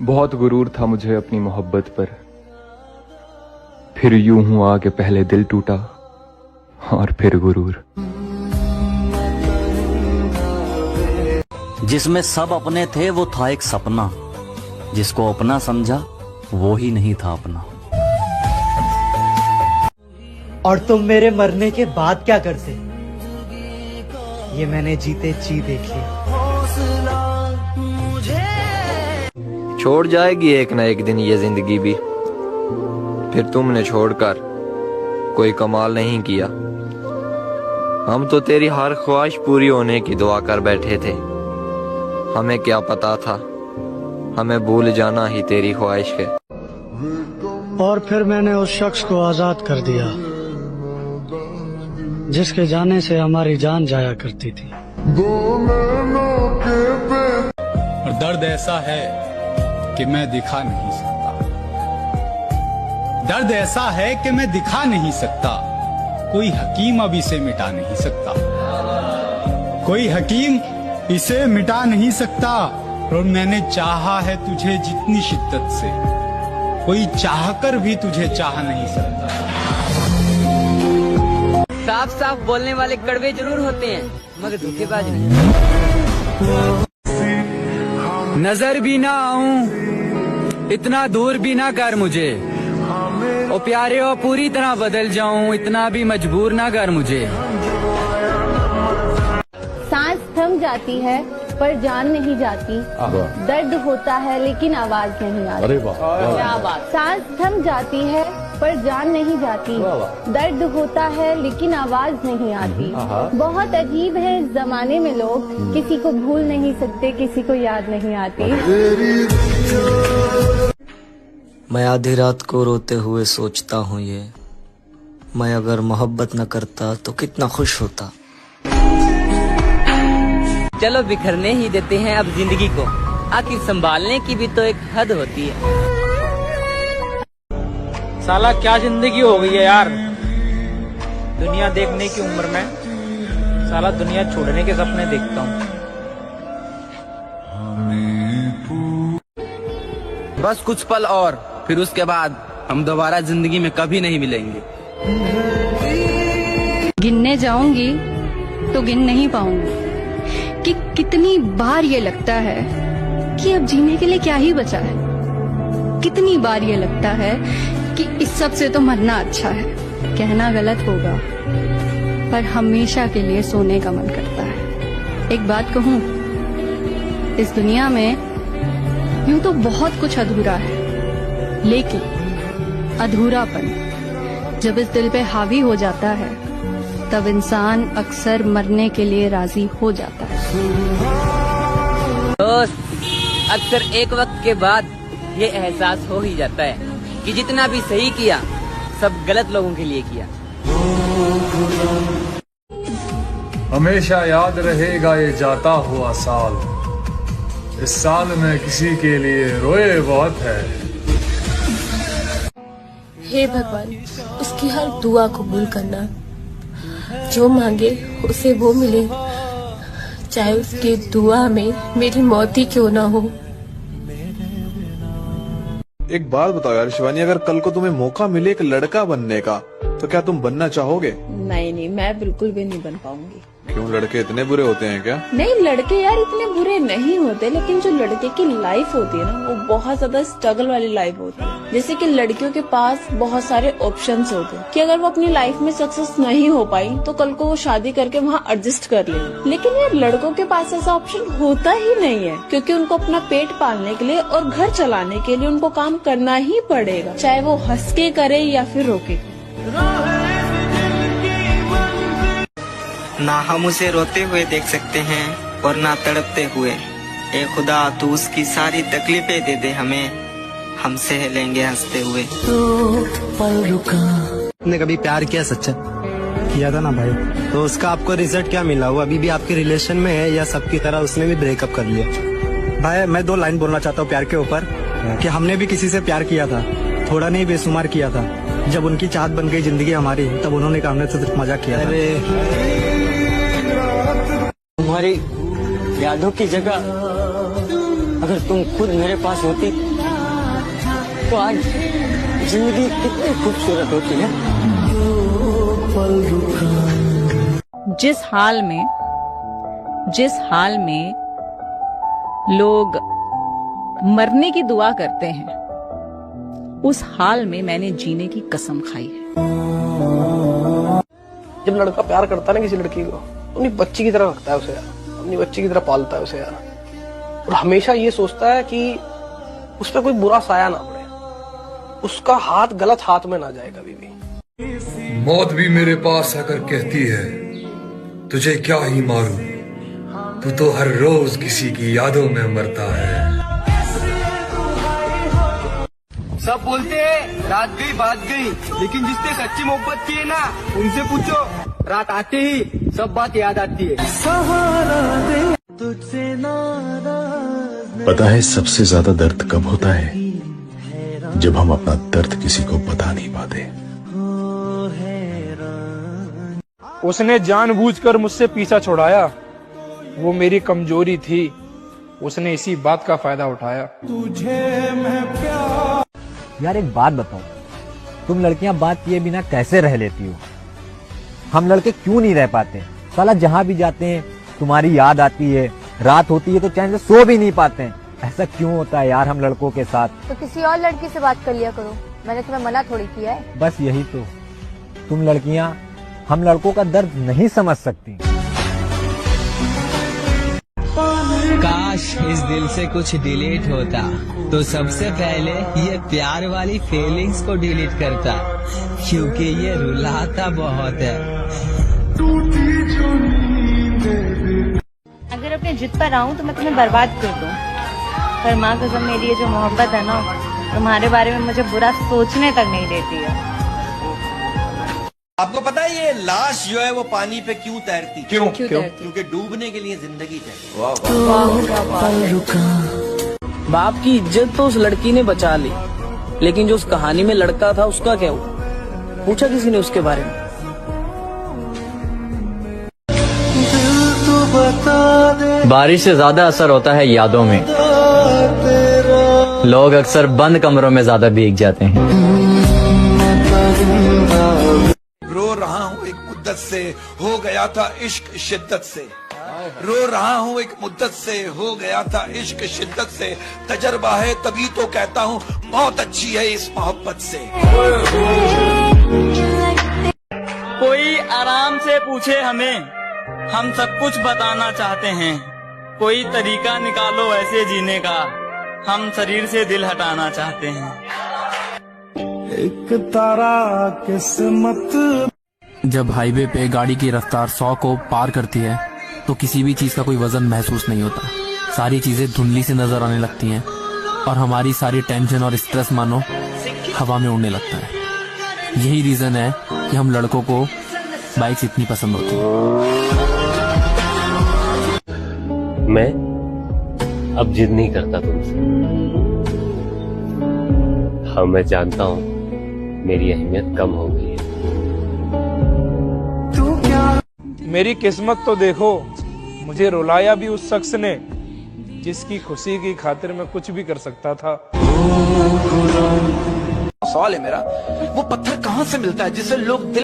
बहुत गुरूर था मुझे अपनी मोहब्बत पर, फिर यूं हुआ कि पहले दिल टूटा और फिर गुरूर। जिसमें सब अपने थे वो था एक सपना, जिसको अपना समझा वो ही नहीं था अपना। और तुम मेरे मरने के बाद क्या करते, ये मैंने जीते जी देख लिया। छोड़ जाएगी एक ना एक दिन ये जिंदगी भी, फिर तुमने छोड़कर कोई कमाल नहीं किया। हम तो तेरी हर ख्वाहिश पूरी होने की दुआ कर बैठे थे, हमें क्या पता था हमें भूल जाना ही तेरी ख्वाहिश है। और फिर मैंने उस शख्स को आजाद कर दिया जिसके जाने से हमारी जान जाया करती थी। और दर्द ऐसा है कि मैं दिखा नहीं सकता, दर्द ऐसा है कि मैं दिखा नहीं सकता। कोई हकीम अब इसे मिटा नहीं सकता, कोई हकीम इसे मिटा नहीं सकता। और मैंने चाहा है तुझे जितनी शिद्दत से, कोई चाहकर भी तुझे चाह नहीं सकता। साफ साफ बोलने वाले कड़वे जरूर होते हैं मगर धोखेबाज नहीं। नजर भी ना आऊं इतना दूर भी ना कर मुझे, ओ प्यारे ओ पूरी तरह बदल जाऊं इतना भी मजबूर ना कर मुझे। सांस थम जाती है पर जान नहीं जाती, दर्द होता है लेकिन आवाज नहीं आती। अरे वाह, क्या बात। सांस थम जाती है पर जान नहीं जाती, दर्द होता है लेकिन आवाज नहीं आती। बहुत अजीब है इस जमाने में लोग, किसी को भूल नहीं सकते, किसी को याद नहीं आती। मैं आधी रात को रोते हुए सोचता हूँ ये, मैं अगर मोहब्बत न करता तो कितना खुश होता। चलो बिखरने ही देते हैं अब जिंदगी को, आखिर संभालने की भी तो एक हद होती है। साला क्या जिंदगी हो गई है यार, दुनिया देखने की उम्र में साला दुनिया छोड़ने के सपने देखता हूँ। बस कुछ पल और फिर उसके बाद हम दोबारा जिंदगी में कभी नहीं मिलेंगे। गिनने जाऊंगी तो गिन नहीं पाऊंगी कि कितनी बार ये लगता है कि अब जीने के लिए क्या ही बचा है। कितनी बार ये लगता है कि इस सब से तो मरना अच्छा है। कहना गलत होगा पर हमेशा के लिए सोने का मन करता है। एक बात कहूँ, इस दुनिया में यूं तो बहुत कुछ अधूरा है, लेकिन अधूरापन जब इस दिल पे हावी हो जाता है तब इंसान अक्सर मरने के लिए राजी हो जाता है। दोस्त, अक्सर एक वक्त के बाद ये एहसास हो ही जाता है कि जितना भी सही किया सब गलत लोगों के लिए किया। हमेशा याद रहेगा ये जाता हुआ साल, इस साल में किसी के लिए रोए बहुत है। हे भगवान, उसकी हर दुआ कबूल करना, जो मांगे उसे वो मिले, चाहे उसकी दुआ में मेरी मौत ही क्यों ना हो। एक बात बताओ यार शिवानी, अगर कल को तुम्हें मौका मिले एक लड़का बनने का तो क्या तुम बनना चाहोगे? नहीं, मैं बिल्कुल भी नहीं बन पाऊंगी। क्यों, लड़के इतने बुरे होते हैं क्या? नहीं, लड़के यार इतने बुरे नहीं होते, लेकिन जो लड़के की लाइफ होती है ना, वो बहुत ज्यादा स्ट्रगल वाली लाइफ होती है। जैसे कि लड़कियों के पास बहुत सारे ऑप्शंस होते हैं कि अगर वो अपनी लाइफ में सक्सेस नहीं हो पाई तो कल को वो शादी करके वहाँ एडजस्ट कर ले। लेकिन यार लड़कों के पास ऐसा ऑप्शन होता ही नहीं है, क्योंकि उनको अपना पेट पालने के लिए और घर चलाने के लिए उनको काम करना ही पड़ेगा, चाहे वो हंस के करे या फिर रोके। ना हम उसे रोते हुए देख सकते हैं और ना तड़पते हुए। ए खुदा, तू उसकी सारी तकलीफें दे दे हमें, हम सह लेंगे हंसते हुए। तो पल रुका। आपने कभी प्यार किया सच्चा? किया था ना भाई। तो उसका आपको रिजल्ट क्या मिला? वो अभी भी आपके रिलेशन में है या सबकी तरह उसने भी ब्रेकअप कर लिया? भाई मैं 2 लाइन बोलना चाहता हूँ प्यार के ऊपर, कि हमने भी किसी से प्यार किया था, थोड़ा नहीं बेशुमार किया था। जब उनकी चाहत बन गई जिंदगी हमारी, तब उन्होंने कहा हमने तो सिर्फ मजाक किया था। तुम्हारी यादों की जगह अगर तुम खुद मेरे पास होती तो आज जिंदगी कितनी खूबसूरत होती है। जिस हाल में लोग मरने की दुआ करते हैं, उस हाल में मैंने जीने की कसम खाई है। जब लड़का प्यार करता है ना किसी लड़की को, तो अपनी बच्ची की तरह रखता है उसे यार, अपनी बच्ची की तरह पालता है उसे यार, और हमेशा ये सोचता है कि उस पर कोई बुरा साया ना पड़े, उसका हाथ गलत हाथ में ना जाए कभी भी। मौत भी मेरे पास आकर कहती है तुझे क्या ही मारूं, तू तो हर रोज किसी की यादों में मरता है। सब बोलते हैं रात गई बात गई, लेकिन जिसने सच्ची मोहब्बत की है ना, उनसे पूछो रात आते ही सब बात याद आती है। पता है सबसे ज्यादा दर्द कब होता है? जब हम अपना दर्द किसी को बता नहीं पाते। उसने जानबूझकर मुझसे पीछा छुड़ाया, वो मेरी कमजोरी थी, उसने इसी बात का फायदा उठाया। यार एक बात बताओ, तुम लड़कियां बात किए बिना कैसे रह लेती हो? हम लड़के क्यों नहीं रह पाते? साला जहां भी जाते हैं तुम्हारी याद आती है, रात होती है तो चैन से सो भी नहीं पाते हैं। ऐसा क्यों होता है यार हम लड़कों के साथ? तो किसी और लड़की से बात कर लिया करो, मैंने तुम्हें मना थोड़ी किया है। बस यही तो, तुम लड़कियां हम लड़कों का दर्द नहीं समझ सकती। काश इस दिल से कुछ डिलीट होता तो सबसे पहले ये प्यार वाली फीलिंग्स को डिलीट करता, क्योंकि ये रुलाता बहुत है। अगर अपने जिद पर आऊं तो मैं तुम्हें बर्बाद कर दूं, पर माँ कसम मेरी ये जो मोहब्बत है ना, तुम्हारे बारे में मुझे बुरा सोचने तक नहीं देती है। आपको पता है ये लाश जो है वो पानी पे क्यों तैरती? क्यों? क्योंकि डूबने के लिए जिंदगी चाहिए। बाप की इज्जत तो उस लड़की ने बचा ली, लेकिन जो उस कहानी में लड़का था उसका क्या हुआ? पूछा किसी ने उसके बारे में? बारिश से ज्यादा असर होता है यादों में। लोग अक्सर बंद कमरों में ज्यादा भीग जाते हैं। रो रहा हूँ एक मुद्दत से, हो गया था इश्क शिद्दत से। रो रहा हूँ एक मुद्दत से, हो गया था इश्क शिद्दत से। तजर्बा है तभी तो कहता हूँ बहुत अच्छी है इस मोहब्बत से। कोई आराम से पूछे हमें, हम सब कुछ बताना चाहते हैं। कोई तरीका निकालो ऐसे जीने का, हम शरीर से दिल हटाना चाहते हैं। एक तारा किस्मत। जब हाईवे पे गाड़ी की रफ्तार 100 को पार करती है तो किसी भी चीज का कोई वजन महसूस नहीं होता। सारी चीजें धुंधली से नजर आने लगती हैं और हमारी सारी टेंशन और स्ट्रेस मानो हवा में उड़ने लगता है। यही रीजन है कि हम लड़कों को बाइक्स इतनी पसंद होती है। मैं अब जिद नहीं करता तुमसे। हाँ मैं जानता हूँ मेरी अहमियत कम हो गई है। मेरी किस्मत तो देखो, मुझे रुलाया भी उस शख्स ने जिसकी खुशी की खातिर मैं कुछ भी कर सकता था। सवाल है मेरा, वो पत्थर कहाँ से मिलता है जिसे लोग दिल